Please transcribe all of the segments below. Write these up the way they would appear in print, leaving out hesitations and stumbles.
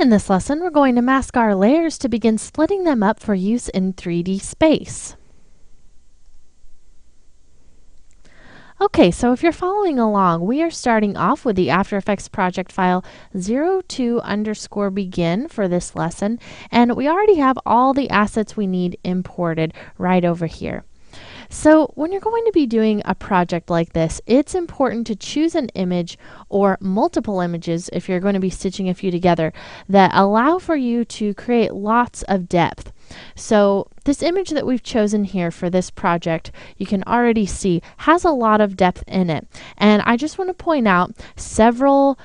In this lesson, we're going to mask our layers to begin splitting them up for use in 3D space. Okay, so if you're following along, we are starting off with the After Effects project file 02_begin for this lesson, and we already have all the assets we need imported right over here. So when you're going to be doing a project like this, it's important to choose an image or multiple images, if you're going to be stitching a few together, that allow for you to create lots of depth. So this image that we've chosen here for this project, you can already see has a lot of depth in it. And I just want to point out several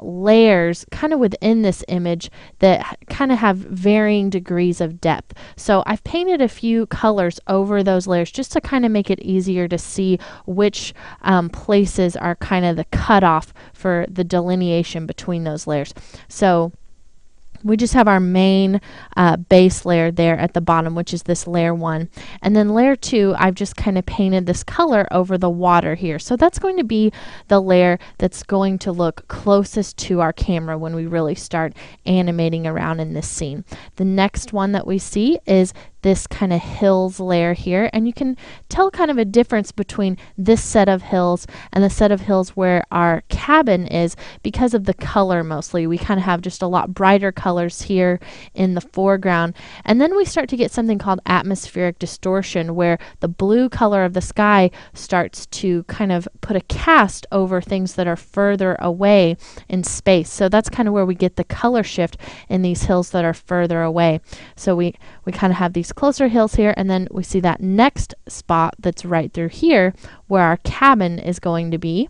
layers kind of within this image that kind of have varying degrees of depth. So I've painted a few colors over those layers just to kind of make it easier to see which places are kind of the cutoff for the delineation between those layers. So we just have our main base layer there at the bottom, which is this layer 1. And then layer 2, I've just kind of painted this color over the water here. So that's going to be the layer that's going to look closest to our camera when we really start animating around in this scene. The next one that we see is this kind of hills layer here, and you can tell kind of a difference between this set of hills and the set of hills where our cabin is because of the color mostly. We kind of have just a lot brighter colors here in the foreground, and then we start to get something called atmospheric distortion, where the blue color of the sky starts to kind of put a cast over things that are further away in space. So that's kind of where we get the color shift in these hills that are further away. So we kind of have these closer hills here, and then we see that next spot that's right through here where our cabin is going to be.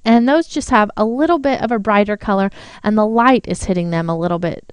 And those just have a little bit of a brighter color, and the light is hitting them a little bit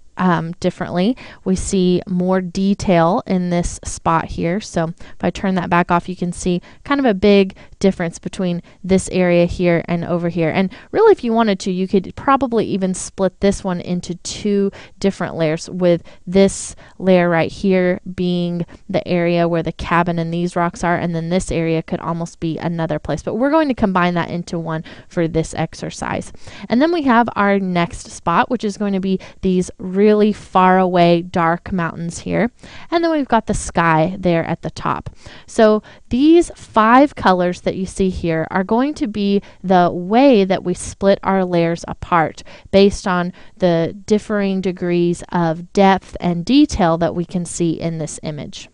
differently. We see more detail in this spot here. So if I turn that back off, you can see kind of a big difference between this area here and over here. And really, if you wanted to, you could probably even split this one into two different layers, with this layer right here being the area where the cabin and these rocks are, and then this area could almost be another place. But we're going to combine that into one for this exercise. And then we have our next spot, which is going to be these really far away dark mountains here. And then we've got the sky there at the top. So these 5 colors that you see here are going to be the way that we split our layers apart based on the differing degrees of depth and detail that we can see in this image.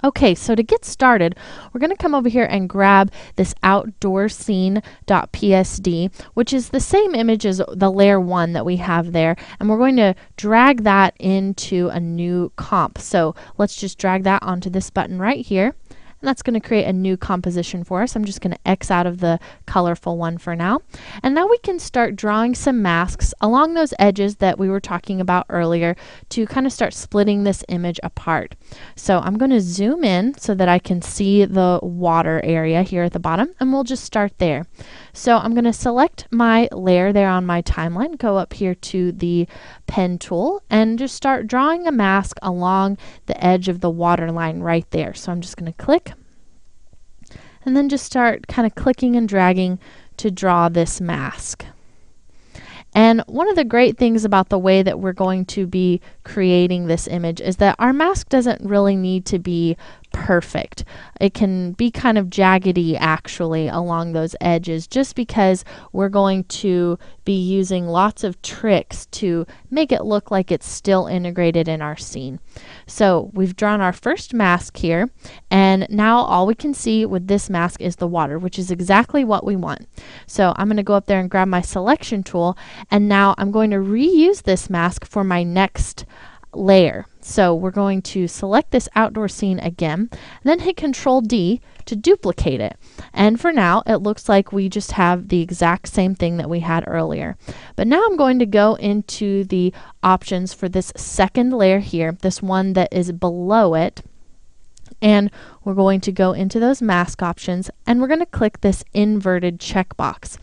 Okay, so to get started, we're going to come over here and grab this outdoor scene.psd, which is the same image as the layer 1 that we have there, and we're going to drag that into a new comp. So let's just drag that onto this button right here. And that's going to create a new composition for us. I'm just going to X out of the colorful one for now. And now we can start drawing some masks along those edges that we were talking about earlier to kind of start splitting this image apart. So I'm going to zoom in so that I can see the water area here at the bottom, and we'll just start there. So I'm going to select my layer there on my timeline, go up here to the pen tool, and just start drawing a mask along the edge of the water line right there. So I'm just going to click, and then just start kind of clicking and dragging to draw this mask. And one of the great things about the way that we're going to be creating this image is that our mask doesn't really need to be perfect. It can be kind of jaggedy actually along those edges, just because we're going to be using lots of tricks to make it look like it's still integrated in our scene. So we've drawn our first mask here, and now all we can see with this mask is the water, which is exactly what we want. So I'm going to go up there and grab my selection tool, and now I'm going to reuse this mask for my next layer. So we're going to select this outdoor scene again, then hit Control D to duplicate it. And for now, it looks like we just have the exact same thing that we had earlier. But now I'm going to go into the options for this second layer here, this one that is below it. And we're going to go into those mask options, and we're going to click this inverted checkbox.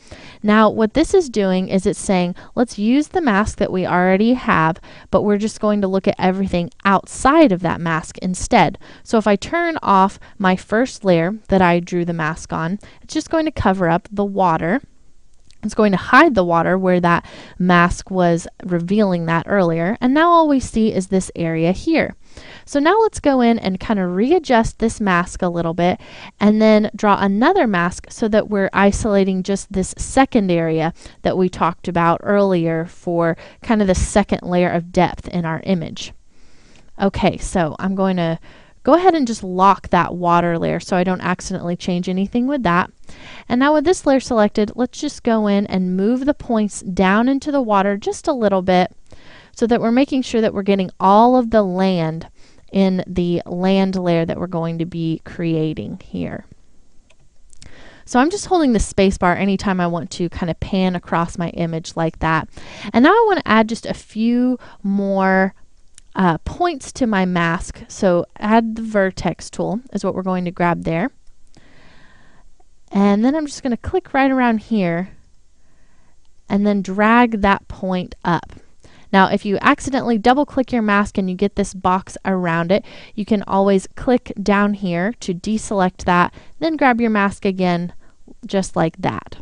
Now what this is doing is it's saying, let's use the mask that we already have, but we're just going to look at everything outside of that mask instead. So if I turn off my first layer that I drew the mask on, it's just going to cover up the water. It's going to hide the water where that mask was revealing that earlier. And now all we see is this area here. So now let's go in and kind of readjust this mask a little bit and then draw another mask so that we're isolating just this second area that we talked about earlier for kind of the second layer of depth in our image. Okay, so I'm going to go ahead and just lock that water layer so I don't accidentally change anything with that. And now with this layer selected, let's just go in and move the points down into the water just a little bit so that we're making sure that we're getting all of the land in the land layer that we're going to be creating here. So I'm just holding the space bar anytime I want to kind of pan across my image like that. And now I want to add just a few more points to my mask. So add the vertex tool is what we're going to grab there. And then I'm just going to click right around here and then drag that point up. Now, if you accidentally double click your mask and you get this box around it, you can always click down here to deselect that, then grab your mask again, just like that.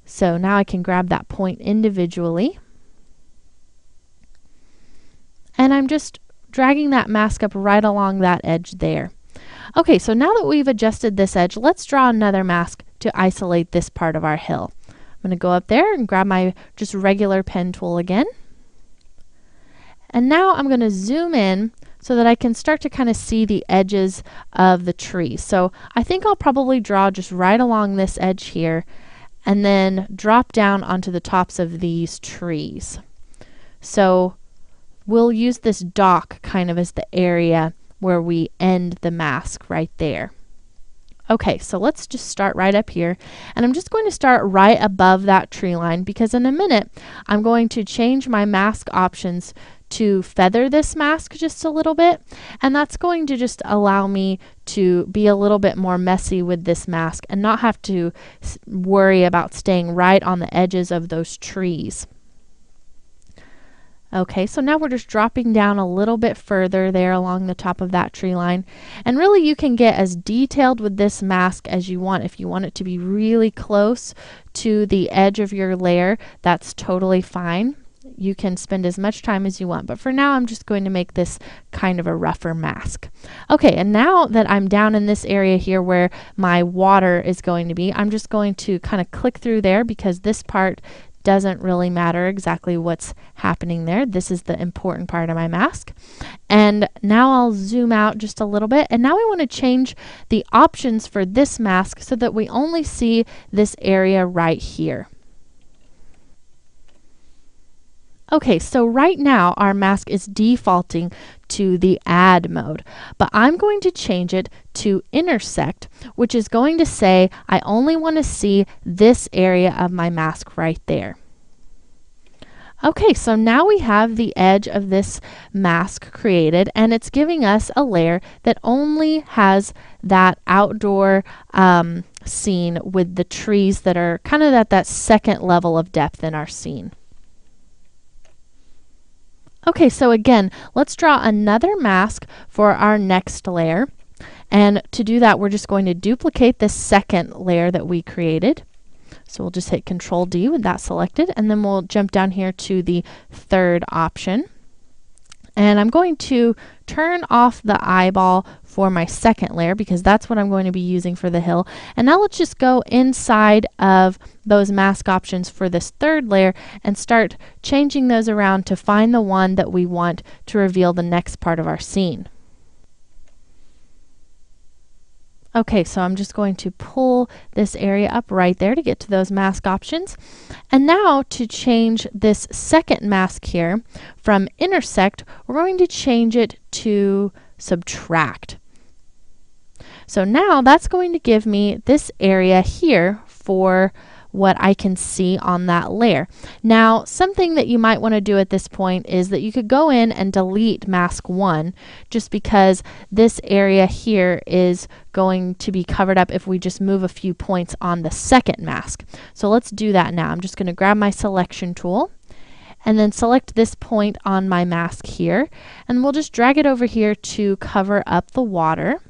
So now I can grab that point individually. And I'm just dragging that mask up right along that edge there. Okay, so now that we've adjusted this edge, let's draw another mask to isolate this part of our hill. I'm going to go up there and grab my just regular pen tool again. And now I'm going to zoom in so that I can start to kind of see the edges of the tree. So I think I'll probably draw just right along this edge here and then drop down onto the tops of these trees. So we'll use this dock kind of as the area where we end the mask right there. Okay, so let's just start right up here, and I'm just going to start right above that tree line because in a minute I'm going to change my mask options to feather this mask just a little bit, and that's going to just allow me to be a little bit more messy with this mask and not have to worry about staying right on the edges of those trees. Okay, so now we're just dropping down a little bit further there along the top of that tree line. And really you can get as detailed with this mask as you want. If you want it to be really close to the edge of your layer, that's totally fine. You can spend as much time as you want, but for now I'm just going to make this kind of a rougher mask. Okay, and now that I'm down in this area here where my water is going to be, I'm just going to kind of click through there because this part doesn't really matter exactly what's happening there. This is the important part of my mask. And now I'll zoom out just a little bit. And now we want to change the options for this mask so that we only see this area right here. Okay, so right now our mask is defaulting to the add mode, but I'm going to change it to intersect, which is going to say I only want to see this area of my mask right there. Okay, so now we have the edge of this mask created, and it's giving us a layer that only has that outdoor scene with the trees that are kind of at that second level of depth in our scene. Okay, so again, let's draw another mask for our next layer. And to do that, we're just going to duplicate this second layer that we created. So we'll just hit Control D with that selected, and then we'll jump down here to the third option. And I'm going to turn off the eyeball for my second layer because that's what I'm going to be using for the hill. And now let's just go inside of those mask options for this third layer and start changing those around to find the one that we want to reveal the next part of our scene. Okay, so I'm just going to pull this area up right there to get to those mask options. And now to change this second mask here from intersect, we're going to change it to subtract. So now that's going to give me this area here for what I can see on that layer. Now, something that you might want to do at this point is that you could go in and delete mask 1 just because this area here is going to be covered up if we just move a few points on the second mask. So let's do that now. I'm just going to grab my selection tool and then select this point on my mask here, and we'll just drag it over here to cover up the water.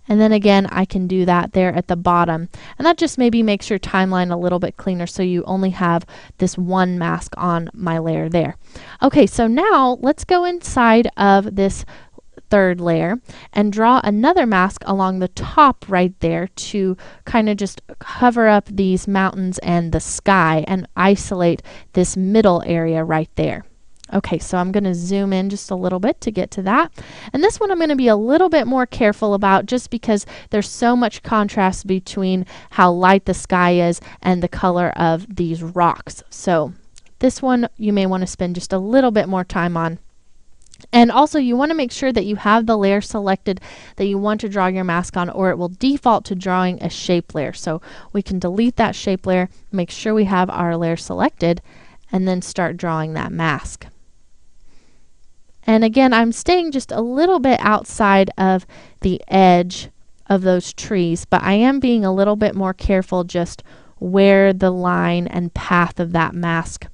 And then again, I can do that there at the bottom. And that just maybe makes your timeline a little bit cleaner so you only have this one mask on my layer there. Okay, so now let's go inside of this third layer and draw another mask along the top right there to kind of just cover up these mountains and the sky and isolate this middle area right there. Okay, so I'm going to zoom in just a little bit to get to that. And this one I'm going to be a little bit more careful about just because there's so much contrast between how light the sky is and the color of these rocks. So this one you may want to spend just a little bit more time on. And also you want to make sure that you have the layer selected that you want to draw your mask on, or it will default to drawing a shape layer. So we can delete that shape layer, make sure we have our layer selected, and then start drawing that mask. And again, I'm staying just a little bit outside of the edge of those trees, but I am being a little bit more careful just where the line and path of that mask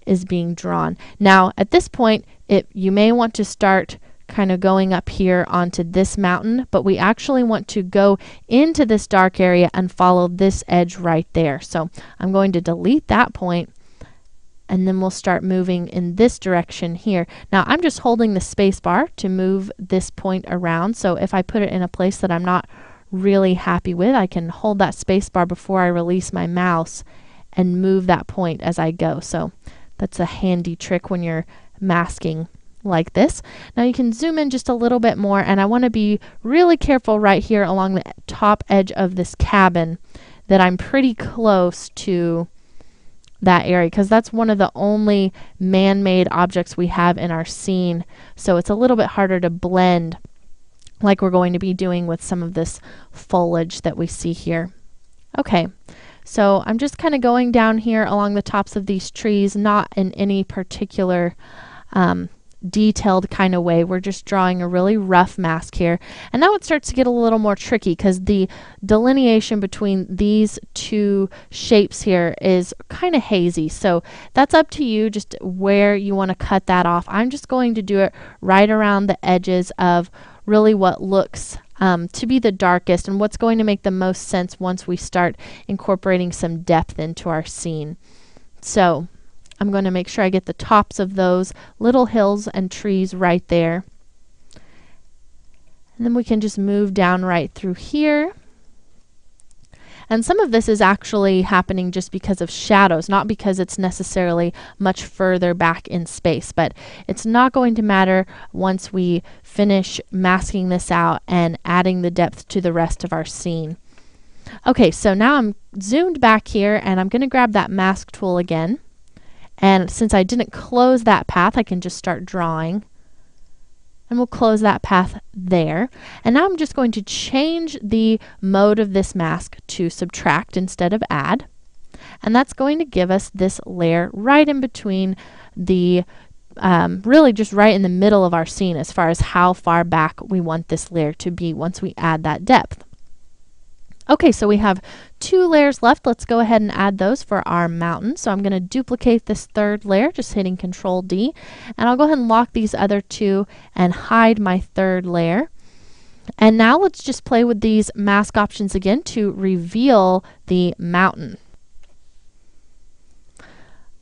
is being drawn. Now, at this point, you may want to start kind of going up here onto this mountain, but we actually want to go into this dark area and follow this edge right there. So I'm going to delete that point, and then we'll start moving in this direction here. Now I'm just holding the space bar to move this point around, so if I put it in a place that I'm not really happy with, I can hold that space bar before I release my mouse and move that point as I go. So that's a handy trick when you're masking like this. Now you can zoom in just a little bit more, and I want to be really careful right here along the top edge of this cabin that I'm pretty close to that area, because that's one of the only man-made objects we have in our scene, so it's a little bit harder to blend like we're going to be doing with some of this foliage that we see here. Okay, so I'm just kind of going down here along the tops of these trees, not in any particular detailed kind of way. We're just drawing a really rough mask here. And now it starts to get a little more tricky because the delineation between these two shapes here is kind of hazy. So that's up to you, just where you want to cut that off. I'm just going to do it right around the edges of really what looks to be the darkest and what's going to make the most sense once we start incorporating some depth into our scene. So I'm going to make sure I get the tops of those little hills and trees right there. And then we can just move down right through here. And some of this is actually happening just because of shadows, not because it's necessarily much further back in space. But it's not going to matter once we finish masking this out and adding the depth to the rest of our scene. Okay, so now I'm zoomed back here, and I'm going to grab that mask tool again. And since I didn't close that path, I can just start drawing. And we'll close that path there. And now I'm just going to change the mode of this mask to subtract instead of add. And that's going to give us this layer right in between the, really just right in the middle of our scene as far as how far back we want this layer to be once we add that depth. Okay, so we have 2 layers left. Let's go ahead and add those for our mountain. So I'm going to duplicate this third layer, just hitting Control D, and I'll go ahead and lock these other 2 and hide my third layer. And now let's just play with these mask options again to reveal the mountain.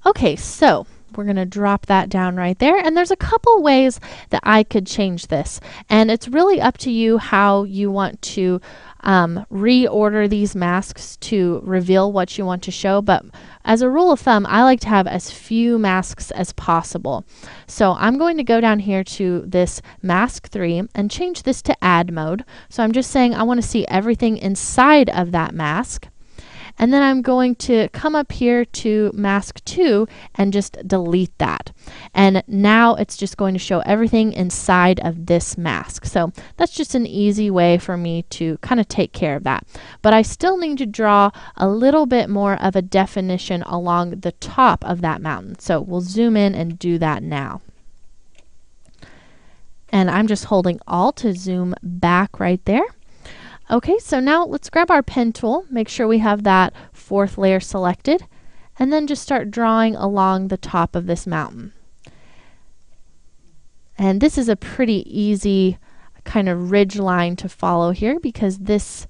Okay, so we're going to drop that down right there, and there's a couple ways that I could change this, and it's really up to you how you want to reorder these masks to reveal what you want to show. But as a rule of thumb, I like to have as few masks as possible. So I'm going to go down here to this mask 3 and change this to add mode. So I'm just saying I want to see everything inside of that mask. And then I'm going to come up here to mask 2 and just delete that. And now it's just going to show everything inside of this mask. So that's just an easy way for me to kind of take care of that. But I still need to draw a little bit more of a definition along the top of that mountain. So we'll zoom in and do that now. And I'm just holding Alt to zoom back right there. Okay, so now let's grab our pen tool, make sure we have that 4th layer selected, and then just start drawing along the top of this mountain. And this is a pretty easy kind of ridge line to follow here because this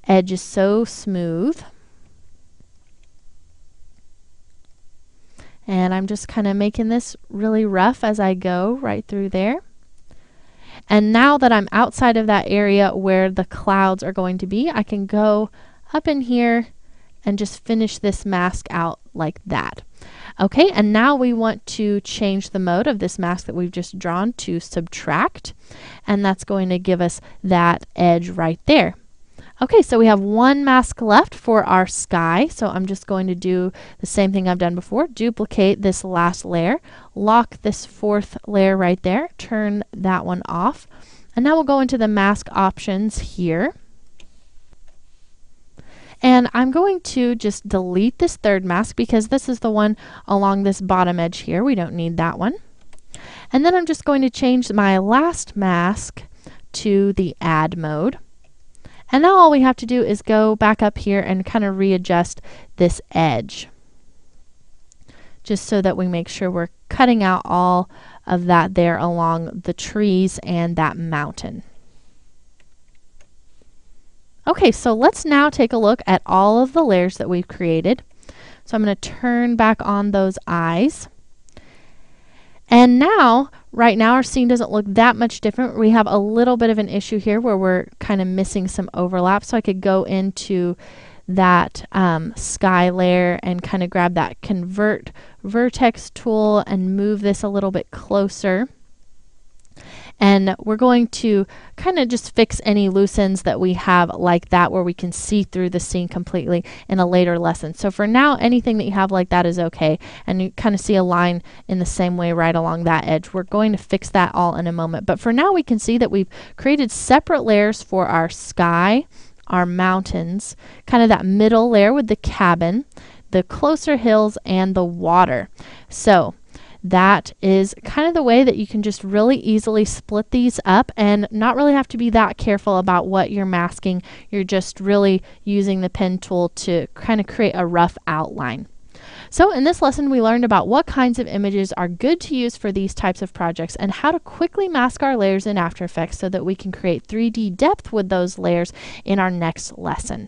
edge is so smooth. And I'm just kind of making this really rough as I go right through there. And now that I'm outside of that area where the clouds are going to be, I can go up in here and just finish this mask out like that. Okay, and now we want to change the mode of this mask that we've just drawn to subtract, and that's going to give us that edge right there. Okay, so we have one mask left for our sky, so I'm just going to do the same thing I've done before, duplicate this last layer, lock this fourth layer right there, turn that one off, and now we'll go into the mask options here. And I'm going to just delete this third mask because this is the one along this bottom edge here. We don't need that one. And then I'm just going to change my last mask to the add mode. And now all we have to do is go back up here and kind of readjust this edge, just so that we make sure we're cutting out all of that there along the trees and that mountain. Okay, so let's now take a look at all of the layers that we've created. So I'm going to turn back on those eyes. And now, right now, our scene doesn't look that much different. We have a little bit of an issue here where we're kind of missing some overlap. So I could go into that sky layer and kind of grab that convert vertex tool and move this a little bit closer. And we're going to kind of just fix any loose ends that we have like that where we can see through the scene completely in a later lesson. So for now, anything that you have like that is okay. And you kind of see a line in the same way right along that edge. We're going to fix that all in a moment. But for now, we can see that we've created separate layers for our sky, our mountains, kind of that middle layer with the cabin, the closer hills, and the water. So that is kind of the way that you can just really easily split these up and not really have to be that careful about what you're masking. You're just really using the pen tool to kind of create a rough outline. So in this lesson, we learned about what kinds of images are good to use for these types of projects and how to quickly mask our layers in After Effects so that we can create 3D depth with those layers in our next lesson.